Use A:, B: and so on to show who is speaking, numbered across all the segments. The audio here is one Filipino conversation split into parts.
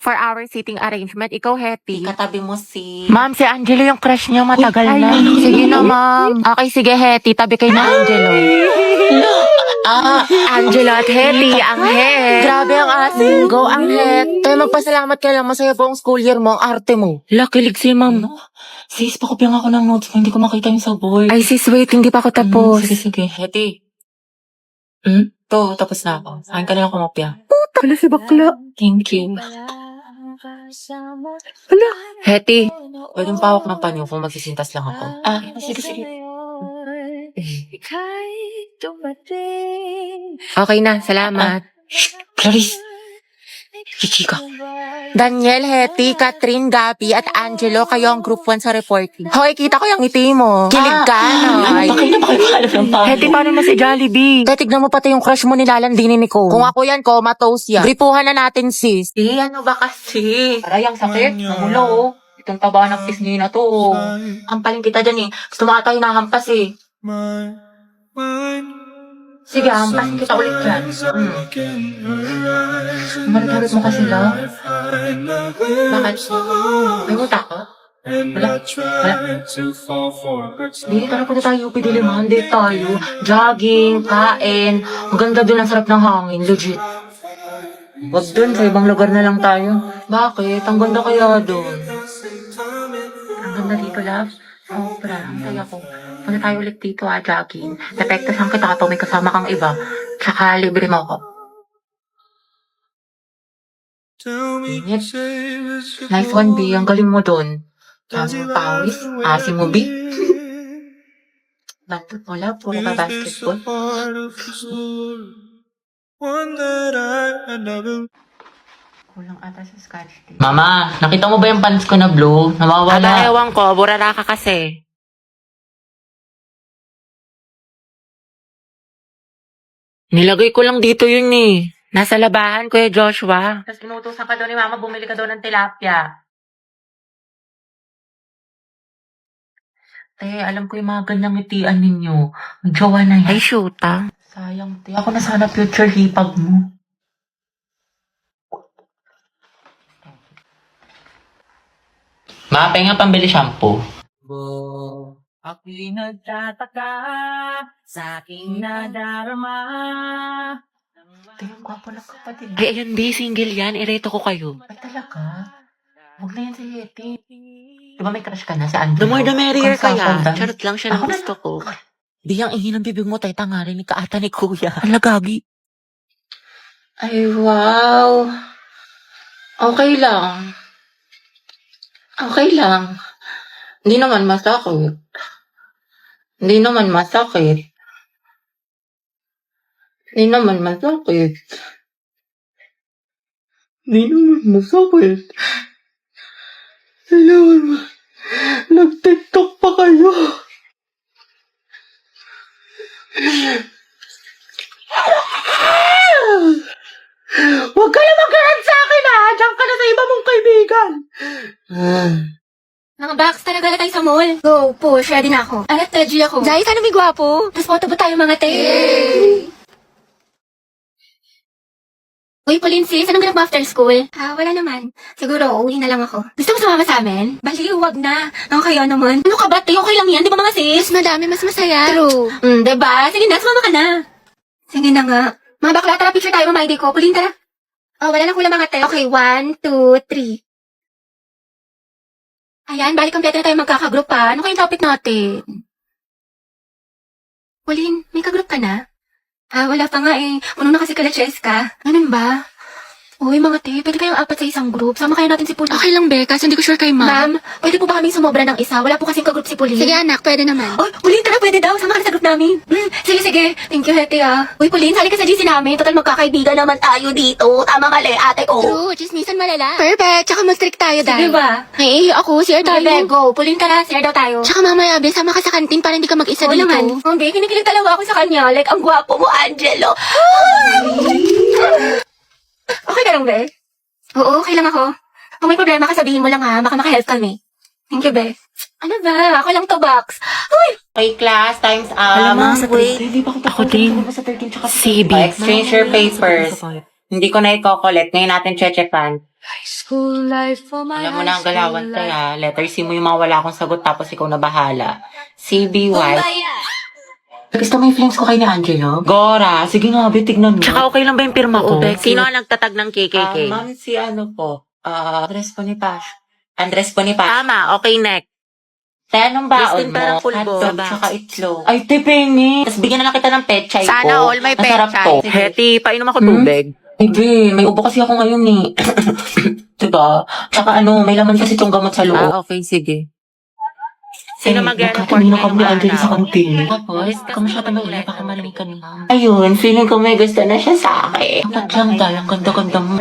A: for our seating arrangement. Ikaw, Hetty.
B: Katabi mo si...
A: Ma'am, si Angelo yung crush niya matagal na. Sige na, ma'am. Okay, sige, Hetty. Tabi kayo na, Angelo. Angelo at Hetty, ang het. Grabe ang asin. Go, ang het. Tayo magpasalamat ka lang. Masaya po ang school year mo, ang arte mo. Lakilig si ma'am.
B: Sis, pakopyan ako ng notes mo. Hindi ko makita yung sa board.
A: Ay, sis, wait. Hindi pa ako tapos.
B: Sige. Hetty. To, tapos na ako. Saan ka na lang kumopya?
A: Wala si bakla.
B: Thank you.
A: Wala. Hetty.
B: Pwede pawak ng panyo kung magsisintas lang ako. Sige.
A: Okay na, salamat.
B: Clarice. Chichika.
A: Daniel, Hetty, Catherine, Gabi, at Angelo, kayo ang group 1 sa reporting. Hoy, kita ko yung ngiti mo. Kilig ka, no?
B: Bakit na makipaalap ng panyo?
A: Hetty, paano na si Jollibee? Tignan mo pati yung crush mo nilalandinin ni Cole. Kung ako yan, comatose yan. Gripuhan na natin, sis.
B: Ano ba kasi? Aray, ang sakit. Namulo, oh. Itong taba ng pisngi na to, oh. Ampaling kita dyan, eh. Gusto mo ata hinahampas, eh. Sige, hampasin kita ulit dyan. Marit-harit mo kasi lang. Bakit? May muta ka? Wala. Hindi tara punta tayo, pidiliman. Hindi tayo. Jogging, kain. Maganda dun, ang sarap ng hangin. Legit. Wag dun, sa ibang lugar na lang tayo. Bakit? Ang ganda kaya dun. Ang ganda dito, love. Sobra. Ang saya ko. Punta tayo ulit dito, jogging. Depektasan kita kapag may kasama kang iba. Tsaka libre mo ako. Init. Nice one, B. Ang galing mo dun. Pawis. Asim mo, B. Bakit wala? Puro ka basketball. Kulang ata sa scotch tape. Mama, nakita mo ba yung pants ko na blue? Namawala.
A: Ewan ko, burara ka kasi. Nilagay ko lang dito yun eh. Nasa labahan, Kuya Joshua.
B: Tapos inutusan ka daw ni Mama, bumili ka daw ng tilapia. Alam ko yung mga ganyang ngitian ninyo. Jowa na yan.
A: Ay, shoot ah.
B: Sayang, ako na sana future hipag mo. Ma, penga pambili shampoo. Ako'y nagtataka sa aking nadarama. Tingnan ko po ng kapatid.
A: Ay, ayun, B, single yan. Ireto ko kayo.
B: Ay, talaga? Huwag na yan si Yeti. Di ba may crush ka na sa Angelo?
A: The more the merrier
B: Kung
A: kaya.
B: saan
A: Charot lang siya ng
B: Ako na-
A: gusto ko.
B: Di ang ihi ng bibig mo, tay tangarin ni kaata ni Kuya.
A: Alagagi.
B: Ay, wow. Okay lang. Hindi naman masakit. Hindi naman masakit. Nag-TikTok pa kayo. Huwag ka na mag-rant sa akin, ha? Diyan ka na sa iba mong kaibigan.
C: Mga box, talaga na tayo sa mall. Go, push, ready na ako. Alat, Teji ako. Jai, sana may gwapo. Tapos photo ba tayo mga te? Uy, Pauline sis, anong ganap mo after school? Wala naman. Siguro, uwi na lang ako. Gusto mo sumama sa amin? Bali, huwag na. Ako kayo naman. Ano ka ba, te? Okay lang yan, di ba mga sis? Mas madami, mas masaya. True. Diba? Sige na, sumama ka na. Sige na nga. Mga bakla, tara picture tayo, mga ID ko. Pauline, tara. Wala nang kulang mga te. Okay, 1, 2, 3. Ayan, balik kompleto na tayo magkakagroup pa. Ano kayong topic natin? Pauline, may kagroup ka na? Wala pa nga eh. Unong na kasi kala Cheska. Ganun ba? Uy, mga te, pwede kayong apat sa isang group. Sama kayo natin si Pauline.
D: Okay lang, be, kasi hindi ko sure kay
C: Ma'am, pwede po ba kaming sumobra ng isa? Wala po kasing kagroup si Pauline.
D: Sige, anak, pwede naman.
C: Oh, Pauline, tara, pwede daw. Sama ka na sa group namin. Sige. Thank you, Hete, Uy, Pauline, sali ka sa GC namin. Total, magkakaibigan naman tayo dito. Tama mali, ate ko.
D: True, chismisan malala. Perfect, tsaka mag-strict tayo,
C: Sige
D: dahil.
C: ba?
D: Ay, ako, share
C: Sige,
D: tayo.
C: go. Pauline, tara, share daw tayo.
D: Tsaka mamaya, be, sama ka sa kantin para hindi ka mag-isa
C: Oo
D: dito.
C: naman. Be, kinikilig talaga ako sa kanya. Like, ang gwapo mo, Angelo. Okay ka lang, be? Oo, okay lang ako. Kung may problema ka, sabihin mo lang ha. Baka makahelp kami. Thank you, be. Ano ba? Ako lang to, Box. Uy!
B: Okay, class, time's up.
A: Alam mo, sa
B: Wait.
A: Ako din.
B: Sa 13 tsaka
A: CB.
B: Exchange your papers. Hindi ko na i-collect. Ngayon natin check-checkan. Alam mo na ang galawan kaya. Letter C mo yung mga wala akong sagot tapos ikaw na bahala. CBY. Gusto mo yung feelings ko kay ni Angelo? Gora, sige nga, tignan mo.
A: Tsaka okay lang ba yung pirma ko?
B: Oo,
A: Sino ang nagtatag ng KKK?
B: Ma'am, si ano po? Andres Bonifacio. Andres Bonifacio.
A: Tama, okay, next.
B: Anong baon
A: Christine, parang
B: mo?
A: pulbo.
B: Hotdog, tsaka itlog. Ay, tipingi. Tapos bigyan na lang kita ng pechay ko.
A: Sana all may
B: Masarap
A: pechay.
B: to.
A: Heti, painom ako tubig.
B: Hindi, may ubo kasi ako ngayon eh. Diba? Tsaka may laman kasi itong gamot sa loob.
A: Okay, sige. Sino mag-report
B: Kanina
A: ngayong
B: kami Angelo sa
A: araw?
B: kantin. Tapos, kamusta pa nila? Baka malamig ka nila. Ayun, feeling ko may gusto na siya sa akin. Ang ganda, ang ganda-ganda mo.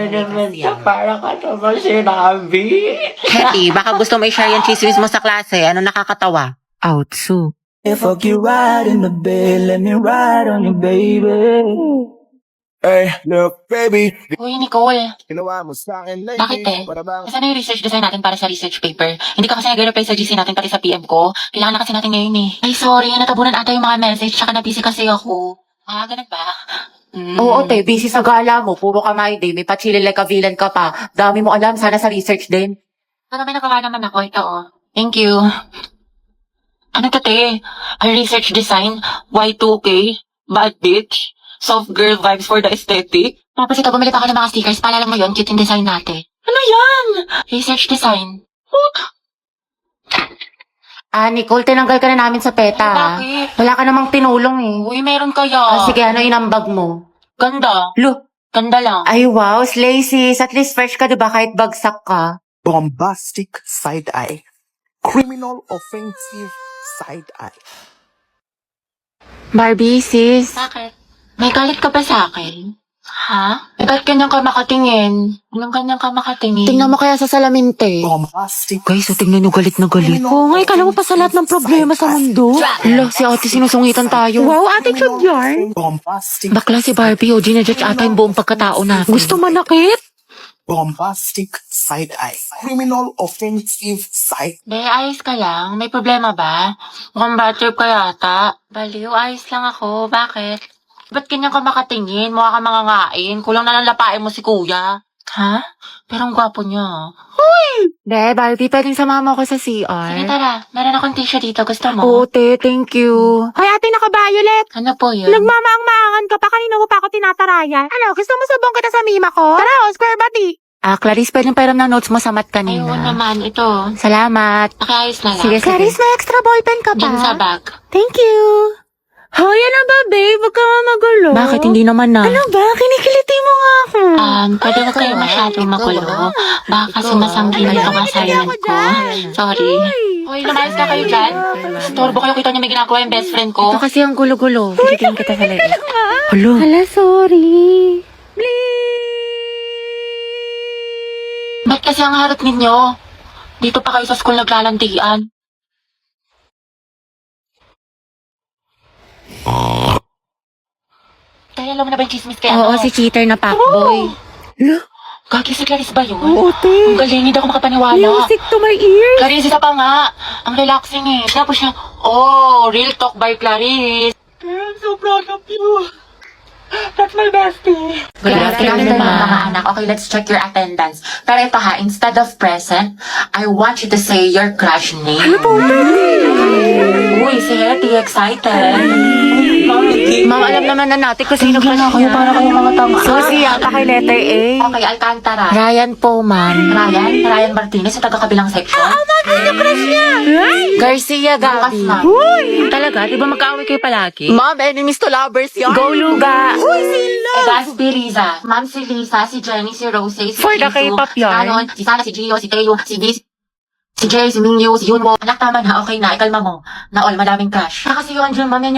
B: Para ka naman sinabi.
A: Heti, baka gusto mo i-share yung chismis mo sa klase. Ano nakakatawa? Outsu.
E: If fuck you right in the bed, let me ride on you, baby. Hey, look, baby.
C: Uy, Nicole.
E: Ginawa mo sa akin lately.
C: Bakit eh?
E: Para bang
C: Nasaan na yung research design natin para sa research paper? Hindi ka kasi nag-reply sa GC natin pati sa PM ko. Kailangan na kasi natin ngayon eh. Ay, sorry. Natabunan ata yung mga message tsaka na-busy kasi ako. Ganun ba?
B: Oo, te, busy sa gala mo. Puro ka my day. May pachili like a villain ka pa. Dami mo alam. Sana sa research din.
C: Pero may nagawa naman ako. Ito oh. Thank you. Ano to, te? Ay, research design? Y2K? Bad bitch? Soft girl vibes for the aesthetic? Tapos ito, bumili pa ako ng mga stickers. Paalala mo yun, cute yung design natin. Ano yan? Research design.
B: Nicole, tinanggal ka na namin sa PETA.
C: Ay,
B: ha?
C: bakit?
B: Wala ka namang tinulong eh.
C: Uy, meron kaya.
B: Sige, ano inambag mo?
C: Ganda.
B: Lo,
C: Ganda lang.
B: ay wow, slay sis. At least fresh ka, diba? Kahit bagsak ka.
E: bombastic side eye. Criminal offensive side eye.
B: Barbie, sis.
C: Bakit? May galit ka ba sa akin? Ha? Ba't ganyan ka makatingin? Anong ganyan ka makatingin?
B: Tingnan mo kaya sa salamin, te.
E: Bombastic.
B: Guys, tingnan nyo galit na galit. Oo nga, kala mo pa sa lahat ng problema sa mundo. Lo, si ate sinusungitan tayo. Wow, ate chug yarn.
E: Bombastic.
B: Bakla si Barbie, ginajudge ata yung buong pagkatao natin. Gusto manakit?
E: Bombastic side eye. Criminal offensive side.
C: Be, ayos ka lang? May problema ba? Mukhang bad trip ka yata. Baliw, ayos lang ako. Bakit? Ba't ganyan ka makatingin? Mukha ka mangangain. Kulang na lang lapain mo si kuya. Ha? Pero ang gwapo niya.
B: De, Barbie, pwedeng sumama ako sa
C: Sige,
B: CR.
C: tara. Meron akong tissue dito. Gusto mo?
B: Oo, te, thank you. Hoy, ate, naka-violet.
C: Ano po yun?
B: Nagmamaang-maangan ka pa, kanina mo pa ako tinatarayan. Ano, gusto mo sabong kita sa mima ko? Tara, square body. Clarice, pwedeng pairam ng notes mo sa mat
C: Ayun
B: kanina.
C: naman. Ito.
B: Salamat.
C: Nakiayos na lang.
B: Sige, Clarice, may extra ballpen ka
C: Diyan sa bag.
B: Thank you. Hoy, ano ba, babe? Huwag ka magulo. Bakit hindi naman na? Ano ba? Kinikiliti mo nga ako.
C: Pwede ba kayo masyadong magulo? Baka kasi masanggin itong assignment ko. Sorry. Hoy, lumayas ka kayo dyan. Storbo kayo, kita niyo may ginagawa yung best friend ko.
B: Ito kasi ang gulo-gulo. Kikitin kita sa leeg. Hello. Hala, sorry.
C: Ba't kasi ang harap ninyo? Dito pa kayo sa school naglalandian. Kaya alam mo na ba yung chismis kaya
B: Oo, si cheater na fuckboy.
C: Gagi si Clarice ba yun?
B: Oo, te.
C: Ang galing, hindi ako makapaniwala.
B: Music to my ears.
C: Clarice, isa pa nga. Ang relaxing eh. Tapos siya, real talk by Clarice. I'm so proud of you. That's my bestie.
B: Good afternoon,
C: mga
B: anak. Okay, let's check your attendance. Pero ito ha, instead of present, I want you to say your crush name. Ano po? Uy, si Hetty, excited. Ma'am, alam naman na natin kung sino crush niya.
C: para kayong mga tama.
B: Susi, yata kay letter A. Okay, Alcantara. Ryan po, ma'am. Ryan Martinez, sa taga-kabilang section. Sino crush niya? Garcia Gabi.
A: Talaga? Di ba magkaaway kayo palagi?
B: Ma'am, enemies to lovers yun. Go, Luga. Uy, sila.
C: Gaspi Riza. Ma'am si Lisa, si Jenny, si Rose, si
B: For the
C: Jisoo,
B: K-pop yarn.
C: Anon, si Sana, si Gio, si Teo, si Bis, si Jay, si Mingyu, si Yunwo. Anak, tama na. Okay na. Ikalma mo. Na all, madaming crush. Kasi yung Angel, ma'am, yan yung